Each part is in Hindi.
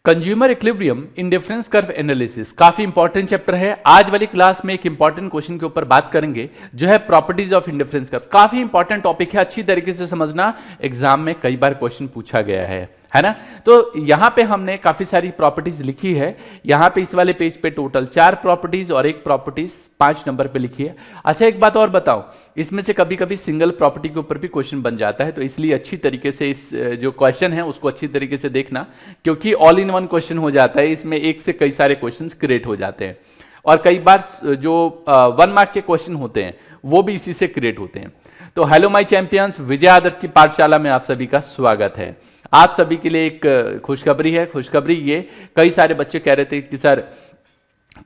Consumer equilibrium in difference curve analysis काफी इंपॉर्टेंट चैप्टर है। आज वाली क्लास में एक इंपॉर्टेंट क्वेश्चन के ऊपर बात करेंगे जो है प्रॉपर्टीज ऑफ इंडिफरेंस कर्व। काफी इंपॉर्टेंट टॉपिक है, अच्छी तरीके से समझना, एग्जाम में कई बार क्वेश्चन पूछा गया है ना। तो यहां पे हमने काफी सारी प्रॉपर्टीज लिखी है। यहां पे इस वाले पेज पे टोटल 4 प्रॉपर्टीज और एक प्रॉपर्टीज 5 नंबर पे लिखी है। अच्छा एक बात और बताऊं, इसमें से कभी कभी सिंगल प्रॉपर्टी के ऊपर भी क्वेश्चन बन जाता है, तो इसलिए अच्छी तरीके से इस जो क्वेश्चन है उसको अच्छी तरीके से देखना, क्योंकि ऑल इन वन क्वेश्चन हो जाता है, इसमें एक से कई सारे क्वेश्चन क्रिएट हो जाते हैं और कई बार जो 1 मार्क के क्वेश्चन होते हैं वो भी इसी से क्रिएट होते हैं। तो हेलो माय चैंपियंस, विजय आदर्श की पाठशाला में आप सभी का स्वागत है। आप सभी के लिए एक खुशखबरी है। खुशखबरी ये, कई सारे बच्चे कह रहे थे कि सर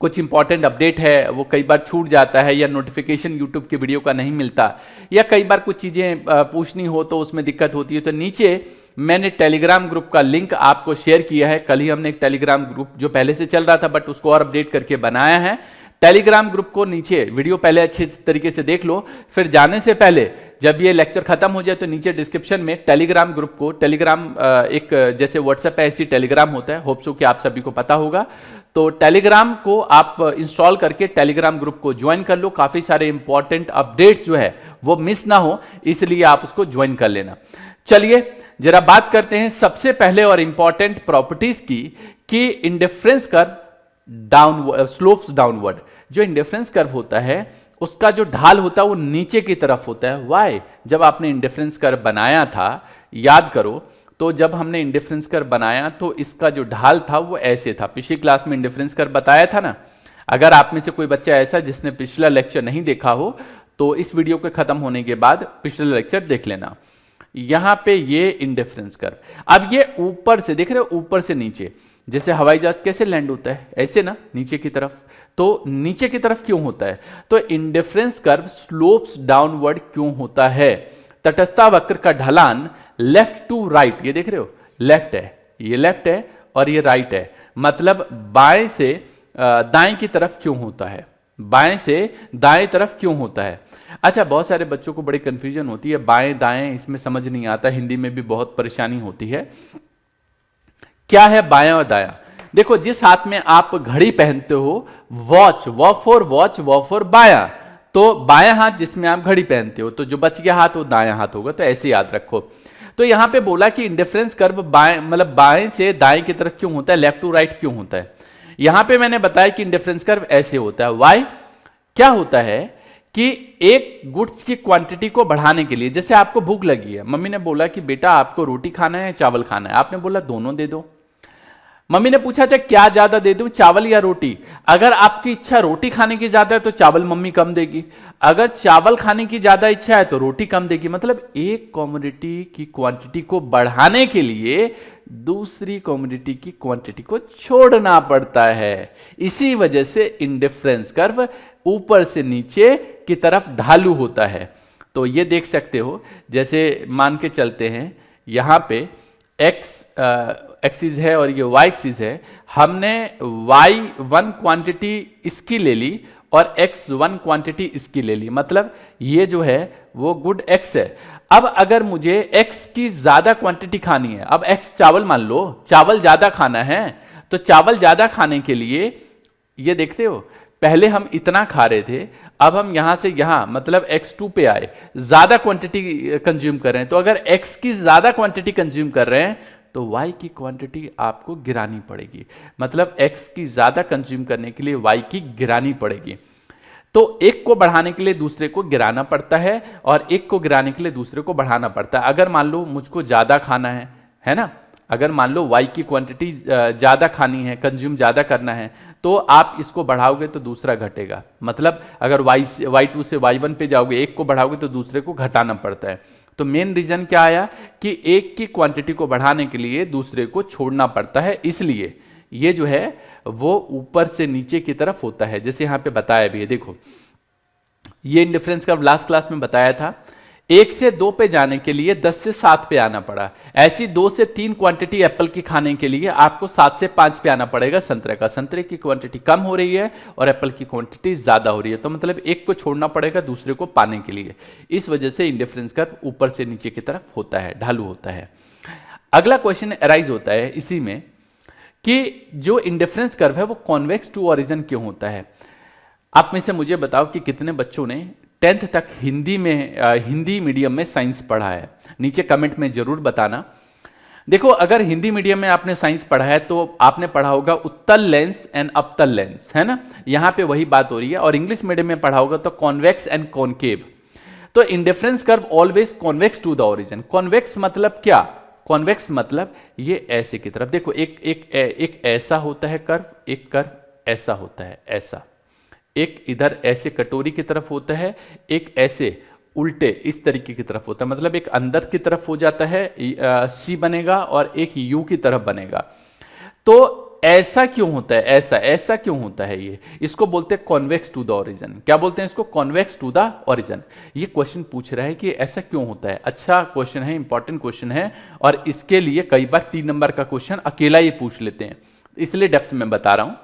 कुछ इंपॉर्टेंट अपडेट है वो कई बार छूट जाता है, या नोटिफिकेशन यूट्यूब के वीडियो का नहीं मिलता, या कई बार कुछ चीज़ें पूछनी हो तो उसमें दिक्कत होती है। तो नीचे मैंने टेलीग्राम ग्रुप का लिंक आपको शेयर किया है। कल ही हमने एक टेलीग्राम ग्रुप जो पहले से चल रहा था बट उसको और अपडेट करके बनाया है। टेलीग्राम ग्रुप को नीचे वीडियो पहले अच्छे तरीके से देख लो, फिर जाने से पहले जब ये लेक्चर खत्म हो जाए तो नीचे डिस्क्रिप्शन में टेलीग्राम ग्रुप को, टेलीग्राम एक जैसे व्हाट्सएप है ऐसी टेलीग्राम होता है, होप सो कि आप सभी को पता होगा। तो टेलीग्राम को आप इंस्टॉल करके टेलीग्राम ग्रुप को ज्वाइन कर लो। काफी सारे इंपॉर्टेंट अपडेट जो है वो मिस ना हो, इसलिए आप उसको ज्वाइन कर लेना। चलिए जरा बात करते हैं सबसे पहले और इंपॉर्टेंट प्रॉपर्टीज की, कि indifference curve downward, slopes downward. जो इंडिफरेंस कर्व होता है उसका जो ढाल होता है वो नीचे की तरफ होता है। व्हाई? जब आपने इंडिफरेंस कर्व बनाया था, याद करो, तो जब हमने इंडिफरेंस कर्व बनाया तो इसका जो ढाल था वो ऐसे था। पिछली क्लास में इंडिफरेंस कर्व बताया था ना। अगर आप में से कोई बच्चा ऐसा जिसने पिछला लेक्चर नहीं देखा हो तो इस वीडियो के खत्म होने के बाद पिछला लेक्चर देख लेना। यहां पे ये इंडिफरेंस कर्व, अब ये ऊपर से देख रहे हो, ऊपर से नीचे, जैसे हवाई जहाज कैसे लैंड होता है ऐसे ना, नीचे की तरफ। तो नीचे की तरफ क्यों होता है? तो इंडिफरेंस कर्व स्लोप्स डाउनवर्ड क्यों होता है? तटस्थता वक्र का ढलान लेफ्ट टू राइट, ये देख रहे हो, लेफ्ट है, ये लेफ्ट है और ये राइट है, मतलब बाएं से दाएं की तरफ क्यों होता है? बाएं से दाएं तरफ क्यों होता है? अच्छा, बहुत सारे बच्चों को बड़ी कंफ्यूजन होती है, बाएं दाएं इसमें समझ नहीं आता, हिंदी में भी बहुत परेशानी होती है। क्या है बायां और दायां? देखो, जिस हाथ में आप घड़ी पहनते हो, वॉच, वॉच फॉर बायां, तो बायां हाथ जिसमें आप घड़ी पहनते हो, तो जो बच गया हाथ वो दायां हाथ होगा, तो ऐसे याद रखो। तो यहां पे बोला कि इंडिफरेंस कर्व बाएं, मतलब बाएं से दाएं की तरफ क्यों होता है, लेफ्ट टू राइट क्यों होता है? यहां पे मैंने बताया कि इंडिफरेंस कर्व ऐसे होता है। व्हाई? क्या होता है कि एक गुड्स की क्वांटिटी को बढ़ाने के लिए, जैसे आपको भूख लगी है, मम्मी ने बोला कि बेटा आपको रोटी खाना है चावल खाना है, आपने बोला दोनों दे दो। मम्मी ने पूछा अच्छा क्या ज्यादा दे दूं, चावल या रोटी? अगर आपकी इच्छा रोटी खाने की ज्यादा है तो चावल मम्मी कम देगी, अगर चावल खाने की ज्यादा इच्छा है तो रोटी कम देगी। मतलब एक कमोडिटी की क्वांटिटी को बढ़ाने के लिए दूसरी कमोडिटी की क्वांटिटी को छोड़ना पड़ता है। इसी वजह से इंडिफरेंस कर्व ऊपर से नीचे की तरफ ढालू होता है। तो ये देख सकते हो, जैसे मान के चलते हैं यहां पे एक्स एक्सिस है और ये वाई एक्सिस है, हमने y1 क्वांटिटी इसकी ले ली और x1 क्वांटिटी इसकी ले ली, मतलब ये जो है वो गुड x है। अब अगर मुझे x की ज्यादा क्वांटिटी खानी है, अब x चावल मान लो, चावल ज्यादा खाना है, तो चावल ज्यादा खाने के लिए ये देखते हो, पहले हम इतना खा रहे थे, अब हम यहां से यहां मतलब x2 पे आए, ज्यादा क्वांटिटी कंज्यूम कर रहे हैं। तो अगर x की ज्यादा क्वांटिटी कंज्यूम कर रहे हैं तो y की क्वांटिटी आपको गिरानी पड़ेगी, मतलब x की ज्यादा कंज्यूम करने के लिए y की गिरानी पड़ेगी। तो एक को बढ़ाने के लिए दूसरे को गिराना पड़ता है और एक को गिराने के लिए दूसरे को बढ़ाना पड़ता है। अगर मान लो मुझको ज्यादा खाना है ना, अगर मान लो y की क्वांटिटी ज्यादा खानी है, कंज्यूम ज्यादा करना है, तो आप इसको बढ़ाओगे तो दूसरा घटेगा। मतलब अगर y2 से y1 पे जाओगे, एक को बढ़ाओगे तो दूसरे को घटाना पड़ता है। तो मेन रीजन क्या आया कि एक की क्वांटिटी को बढ़ाने के लिए दूसरे को छोड़ना पड़ता है, इसलिए ये जो है वो ऊपर से नीचे की तरफ होता है, जैसे यहां पे बताया भी है। देखो, ये इंडिफरेंस कर्व लास्ट क्लास में बताया था। 1 से 2 पे जाने के लिए 10 से 7 पे आना पड़ा। ऐसी 2 से 3 क्वांटिटी एप्पल की खाने के लिए आपको 7 से 5 पे आना पड़ेगा संतरे का। संतरे की क्वांटिटी कम हो रही है और एप्पल की क्वांटिटी ज्यादा हो रही है, तो मतलब एक को छोड़ना पड़ेगा दूसरे को पाने के लिए। इस वजह से इंडिफरेंस कर्व ऊपर से नीचे की तरफ होता है, ढालू होता है। अगला क्वेश्चन अराइज होता है इसी में कि जो इंडिफरेंस कर्व है वो कॉन्वेक्स टू ओरिजिन क्यों होता है। आप में से मुझे बताओ कि कितने बच्चों ने 10th तक हिंदी मीडियम में साइंस पढ़ा है, नीचे कमेंट में जरूर बताना। देखो, अगर हिंदी मीडियम में आपने साइंस पढ़ा है तो आपने पढ़ा होगा उत्तल लेंस एंड अवतल लेंस, है ना, यहां पे वही बात हो रही है। और इंग्लिश मीडियम में पढ़ा होगा तो कॉन्वेक्स एंड कॉनकेव। तो indifference curve always convex to the origin. Convex मतलब क्या? कॉन्वेक्स मतलब ये ऐसे की तरफ देखो, एक ऐसा होता है कर्व, एक कर्व ऐसा होता है, ऐसा एक इधर ऐसे कटोरी की तरफ होता है, एक ऐसे उल्टे इस तरीके की तरफ होता है, मतलब एक अंदर की तरफ हो जाता है सी बनेगा और एक यू की तरफ बनेगा। तो ऐसा क्यों होता है? ऐसा क्यों होता है? ये इसको बोलते हैं कॉन्वेक्स टू द ओरिजिन। क्या बोलते हैं इसको? Convex to the origin. ये क्वेश्चन पूछ रहा है कि ऐसा क्यों होता है। अच्छा क्वेश्चन है, इंपॉर्टेंट क्वेश्चन है, और इसके लिए कई बार 3 नंबर का क्वेश्चन अकेला ही पूछ लेते हैं, इसलिए डेप्थ में बता रहा हूं।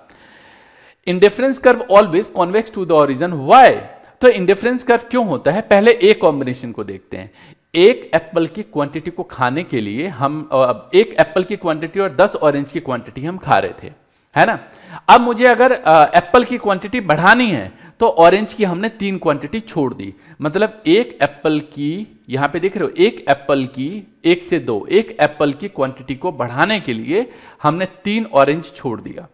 Indifference curve always convex to the origin. Why? तो इंडिफरेंस कर्व क्यों होता है, पहले एक कॉम्बिनेशन को देखते हैं। एक एप्पल की क्वांटिटी को खाने के लिए हम एक एप्पल की क्वांटिटी और 10 ऑरेंज की क्वांटिटी हम खा रहे थे, है ना। अब मुझे अगर एप्पल की क्वांटिटी बढ़ानी है तो ऑरेंज की हमने 3 क्वांटिटी छोड़ दी, मतलब एक एप्पल की, यहां पे देख रहे हो, एक एप्पल की 1 से 2, एक एप्पल की क्वांटिटी को बढ़ाने के लिए हमने 3 ऑरेंज छोड़ दिया।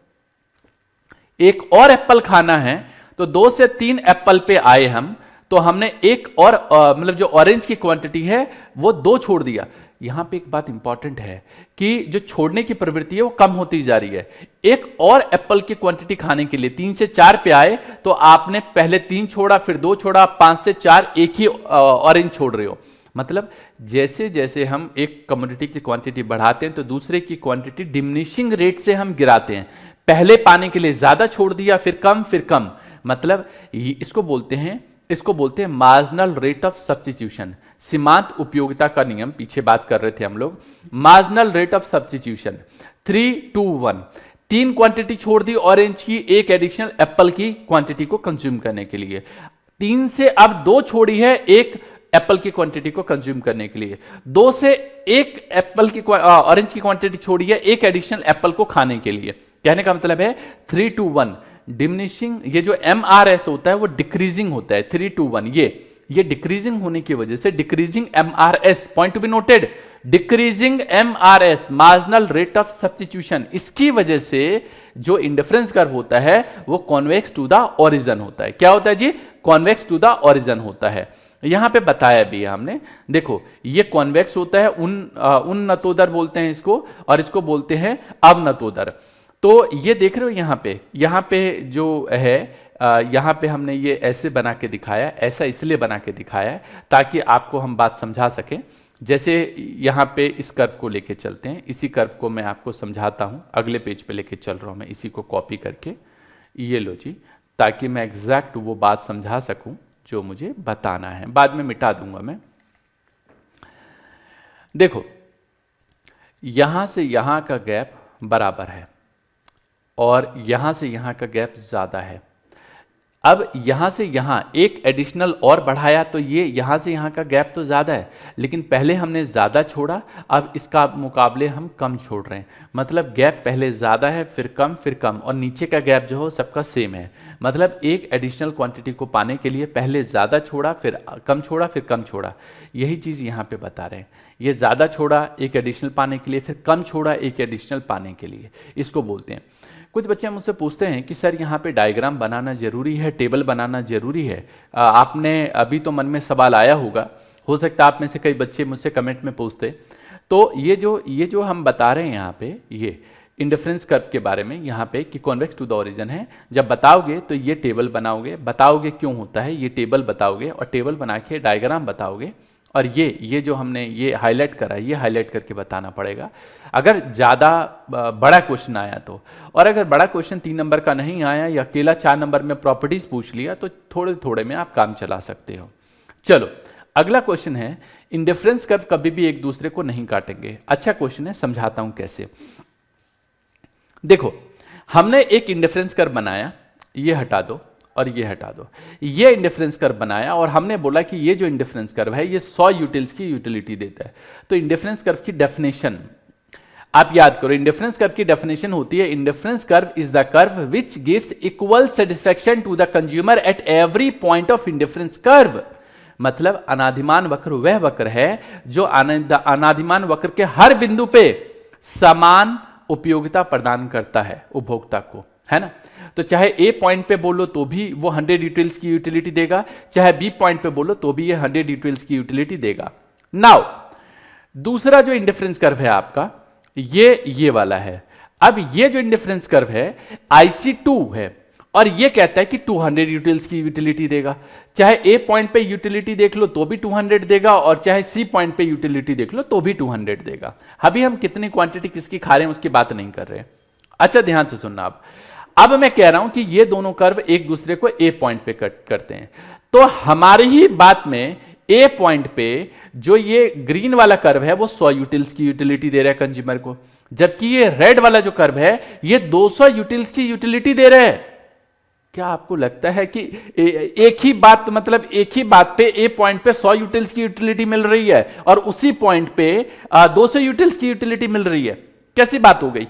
एक और एप्पल खाना है तो 2 से 3 एप्पल पे आए हम, तो हमने एक और मतलब जो ऑरेंज की क्वांटिटी है वो 2 छोड़ दिया। यहां पे एक बात इंपॉर्टेंट है कि जो छोड़ने की प्रवृत्ति है वो कम होती जा रही है। एक और एप्पल की क्वांटिटी खाने के लिए 3 से 4 पे आए तो आपने पहले 3 छोड़ा, फिर 2 छोड़ा, 5 से 4 एक ही ऑरेंज छोड़ रहे हो। मतलब जैसे जैसे हम एक कमोडिटी की क्वांटिटी बढ़ाते हैं तो दूसरे की क्वांटिटी डिमिनिशिंग रेट से हम गिराते हैं। पहले पाने के लिए ज्यादा छोड़ दिया, फिर कम, मतलब इसको बोलते हैं मार्जिनल रेट ऑफ सब्स्टिट्यूशन, सीमांत उपयोगिता का नियम। पीछे बात कर रहे थे हम लोग, marginal rate of substitution 3 to 1। 3 quantity छोड़ दी ऑरेंज की, एक एडिशनल एप्पल की क्वांटिटी को कंज्यूम करने के लिए। 3 से अब 2 छोड़ी है एक एप्पल की क्वांटिटी को कंज्यूम करने के लिए। 2 से एक एप्पल की ऑरेंज की क्वांटिटी छोड़ी है एक एडिशनल एप्पल को खाने के लिए। कहने का मतलब है 3 to 1 डिमिनिशिंग। ये जो MRS होता है वो डिक्रीजिंग होता है, 3 to 1। ये डिक्रीजिंग होने की वजह से decreasing MRS, point to be noted, decreasing MRS marginal rate of substitution, इसकी वजह से जो इंडिफरेंस कर्व होता है वो कॉन्वेक्स टू द ओरिजिन होता है। क्या होता है जी? कॉन्वेक्स टू द ओरिजिन होता है। यहां पे बताया भी है हमने, देखो ये कॉन्वेक्स होता है, उन्नतोदर बोलते हैं इसको, और इसको बोलते हैं अवनतोदर। तो ये देख रहे हो यहाँ पे जो है, यहाँ पे हमने ये ऐसे बना के दिखाया, ऐसा इसलिए बना के दिखाया है ताकि आपको हम बात समझा सकें। जैसे यहाँ पे इस कर्व को लेके चलते हैं, इसी कर्व को मैं आपको समझाता हूँ, अगले पेज पे लेके चल रहा हूँ मैं, इसी को कॉपी करके, ये लो जी, ताकि मैं एग्जैक्ट वो बात समझा सकूं जो मुझे बताना है। बाद में मिटा दूंगा मैं। देखो, यहां से यहां का गैप बराबर है और यहां से यहां का गैप ज्यादा है। अब यहां से यहां एक एडिशनल और बढ़ाया तो ये यहां से यहां का गैप तो ज्यादा है, लेकिन पहले हमने ज्यादा छोड़ा, अब इसका मुकाबले हम कम छोड़ रहे हैं। मतलब गैप पहले ज्यादा है, फिर कम, और नीचे का गैप जो हो सबका सेम है। मतलब एक एडिशनल क्वांटिटी को पाने के लिए पहले ज्यादा छोड़ा, फिर कम छोड़ा। यही चीज यहां पे बता रहे हैं। ये ज्यादा छोड़ा एक एडिशनल पाने के लिए, फिर कम छोड़ा एक एडिशनल पाने के लिए, इसको बोलते हैं। कुछ बच्चे मुझसे पूछते हैं कि सर यहाँ पे डायग्राम बनाना जरूरी है, टेबल बनाना जरूरी है। आपने अभी तो मन में सवाल आया होगा, हो सकता है आप में से कई बच्चे मुझसे कमेंट में पूछते। तो ये जो हम बता रहे हैं यहाँ पे, ये इंडिफरेंस कर्व के बारे में यहाँ पे कि कॉन्वेक्स टू द ओरिजिन है, जब बताओगे तो ये टेबल बनाओगे, बताओगे क्यों होता है, ये टेबल बताओगे और टेबल बना के डायग्राम बताओगे। और ये जो हमने ये हाईलाइट करा है, ये हाईलाइट करके बताना पड़ेगा अगर ज़्यादा बड़ा क्वेश्चन आया तो। और अगर बड़ा क्वेश्चन 3 नंबर का नहीं आया या अकेला 4 नंबर में प्रॉपर्टीज पूछ लिया तो थोड़े थोड़े में आप काम चला सकते हो। चलो अगला क्वेश्चन है, इंडिफरेंस कर्व कभी भी एक दूसरे को नहीं काटेंगे। अच्छा क्वेश्चन है, समझाता हूं कैसे। देखो, हमने एक इंडिफरेंस कर्व बनाया, ये हटा दो और ये हटा दो, ये इंडिफरेंस कर्व बनाया और हमने बोला कि ये जो इंडिफरेंस कर्व है ये 100 यूटिल्स की यूटिलिटी देता है। तो इंडिफरेंस कर्व की डेफिनेशन, आप याद करो, इंडिफरेंस कर्व की डेफिनेशन होती है, indifference curve is the curve which gives equal satisfaction to the consumer at every point of indifference curve. मतलब अनादिमान वक्र वह वक्र है जो अनादिमान वक्र के हर बिंदु पे समान उपयोगिता प्रदान करता है उपभोक्ता को, है ना। तो चाहे ए पॉइंट पे बोलो तो भी वो 100 यूटिल्स की यूटिलिटी देगा, चाहे बी पॉइंट पे बोलो तो भी ये 100 यूटिल्स की यूटिलिटी देगा। नाउ दूसरा जो इंडिफरेंस कर्व है आपका, ये वाला है। अब ये जो इंडिफरेंस कर्व है IC2 है और ये कहता है कि 200 यूटिल्स की यूटिलिटी देगा। चाहे ए पॉइंट पे यूटिलिटी देख लो तो भी 200 देगा और चाहे सी पॉइंट पे यूटिलिटी देख लो तो भी 200 देगा। अभी हम कितनी क्वांटिटी किसकी खा रहे हैं उसकी बात नहीं कर रहे। अच्छा ध्यान से सुनना आप। अब मैं कह रहा हूं कि ये दोनों कर्व एक दूसरे को ए पॉइंट पे कट करते हैं, तो हमारी ही बात में ए पॉइंट पे जो ये ग्रीन वाला कर्व है वो 100 यूटिल्स की यूटिलिटी दे रहा है कंज्यूमर को, जबकि ये रेड वाला जो कर्व है ये 200 यूटिल्स की यूटिलिटी दे रहा है। क्या आपको लगता है कि एक ही बात, मतलब एक ही बात पे ए पॉइंट पे 100 यूटिल्स की यूटिलिटी मिल रही है और उसी पॉइंट पे 200 यूटिल्स की यूटिलिटी मिल रही है? कैसी बात हो गई?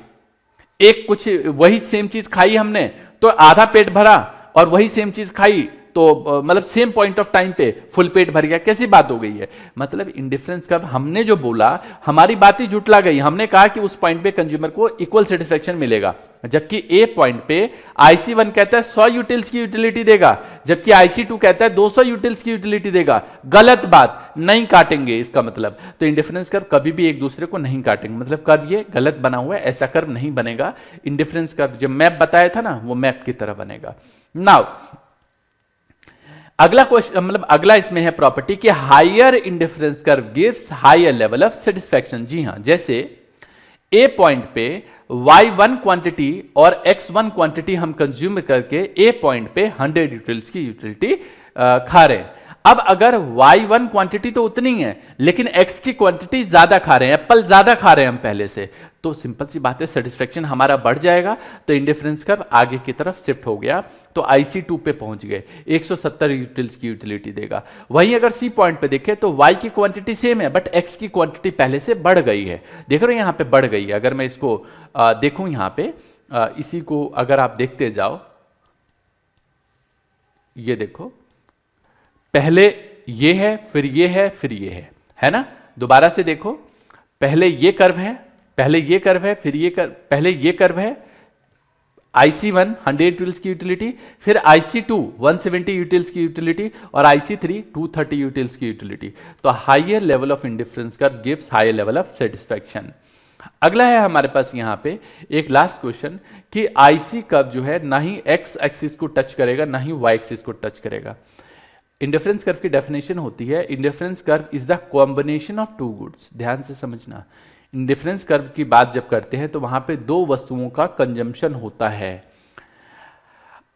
एक कुछ वही सेम चीज खाई हमने तो आधा पेट भरा और वही सेम चीज खाई तो मतलब सेम पॉइंट ऑफ टाइम पे फुल पेट भर गया। कैसी बात हो गई है? मतलब इंडिफरेंस कर्व हमने जो बोला हमारी बात ही झुटला गई। हमने कहा कि उस पॉइंट पे कंज्यूमर को इक्वल सेटिस्फेक्शन मिलेगा, जबकि ए पॉइंट पे IC1 कहता है 100 यूटिल्स की यूटिलिटी देगा, जबकि IC2 कहता है 200 यूटिल्स की यूटिलिटी देगा। गलत बात, नहीं काटेंगे इसका मतलब। तो इंडिफरेंस कर्व कभी भी एक दूसरे को नहीं काटेंगे, मतलब कर्व ये गलत बना हुआ है, ऐसा कर्व नहीं बनेगा। इंडिफरेंस कर्व जो मैप बताया था ना वो मैप की तरह बनेगा। नाउ अगला क्वेश्चन, मतलब अगला इसमें है प्रॉपर्टी कि higher indifference curve gives higher level of satisfaction. जी हां, जैसे ए पॉइंट पे Y1 क्वांटिटी और X1 क्वांटिटी हम कंज्यूम करके ए पॉइंट पे 100 यूटिल्स की यूटिलिटी खा रहे हैं। अब अगर Y1 क्वांटिटी तो उतनी है लेकिन X की क्वांटिटी ज्यादा खा रहे हैं, एप्पल ज्यादा खा रहे हैं हम पहले से, तो सिंपल सी बात है सेटिस्फेक्शन हमारा बढ़ जाएगा। तो इंडिफरेंस कर्व आगे की तरफ शिफ्ट हो गया, तो IC2 पे पहुंच गए, 170 यूटिल्स की यूटिलिटी देगा। वहीं अगर सी पॉइंट पे देखें तो Y की क्वांटिटी सेम है बट X की क्वांटिटी पहले से बढ़ गई है। देख रहे हो यहां पे बढ़ गई है। अगर मैं इसको देखूं यहां पे, इसी को अगर आप देखते जाओ, ये देखो पहले ये है फिर ये है फिर ये है ना। दोबारा से देखो, पहले ये कर्व है, पहले ये कर्व है, फिर ये कर्व, पहले ये कर्व है IC1 100 यूटिल्स की यूटिलिटी, फिर IC2 170 यूटिल्स की यूटिलिटी और IC3 230 यूटिल्स की यूटिलिटी। तो higher level of indifference curve gives higher level of satisfaction. अगला है हमारे पास यहां पे एक लास्ट क्वेश्चन कि IC कर्व जो है ना ही X एक्सिस को टच करेगा ना ही Y एक्सिस को टच करेगा। इंडिफरेंस कर्व की डेफिनेशन होती है, indifference curve is the combination of two goods. ध्यान से समझना, इंडिफरेंस कर्व की बात जब करते हैं तो वहां पे दो वस्तुओं का कंजम्पशन होता है।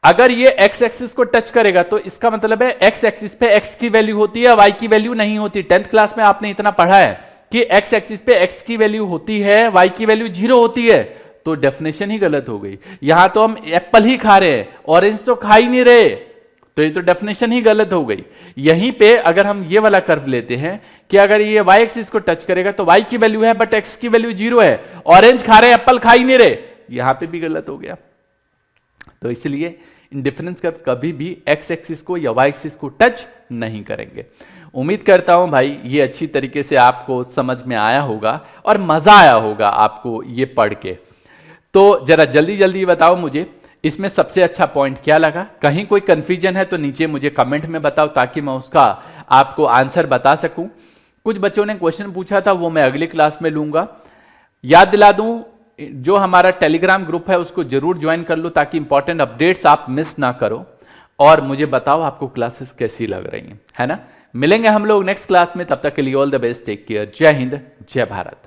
अगर ये एक्स एक्सिस को टच करेगा तो इसका मतलब है एक्स एक्सिस पे एक्स की वैल्यू होती है, वाई की वैल्यू नहीं होती। 10th क्लास में आपने इतना पढ़ा है कि एक्स एक्सिस पे एक्स की वैल्यू होती है, वाई की वैल्यू 0 होती है। तो डेफिनेशन ही गलत हो गई। यहां तो हम एप्पल ही खा रहे हैं, ऑरेंज तो खा ही नहीं रहे, तो ये तो डेफिनेशन ही गलत हो गई। यहीं पे अगर हम ये वाला कर्व लेते हैं कि अगर ये y एक्सिस को टच करेगा तो y की वैल्यू है बट x की वैल्यू 0 है, ऑरेंज खा रहे एप्पल खा ही नहीं रहे, यहां पे भी गलत हो गया। तो इसलिए इंडिफरेंस कर्व कभी भी x एक्सिस को या y एक्सिस को टच नहीं करेंगे। उम्मीद करता हूं भाई ये अच्छी तरीके से आपको समझ में आया होगा और मजा आया होगा आपको ये पढ़ के। तो जरा जल्दी जल्दी बताओ मुझे इसमें सबसे अच्छा पॉइंट क्या लगा। कहीं कोई कंफ्यूजन है तो नीचे मुझे कमेंट में बताओ ताकि मैं उसका आपको आंसर बता सकूं। कुछ बच्चों ने क्वेश्चन पूछा था वो मैं अगली क्लास में लूंगा। याद दिला दूं, जो हमारा टेलीग्राम ग्रुप है उसको जरूर ज्वाइन कर लो ताकि इंपॉर्टेंट अपडेट्स आप मिस ना करो। और मुझे बताओ आपको क्लासेस कैसी लग रही हैं, है ना। मिलेंगे हम लोग नेक्स्ट क्लास में, तब तक के लिए all the best, take care, जय हिंद, जय भारत।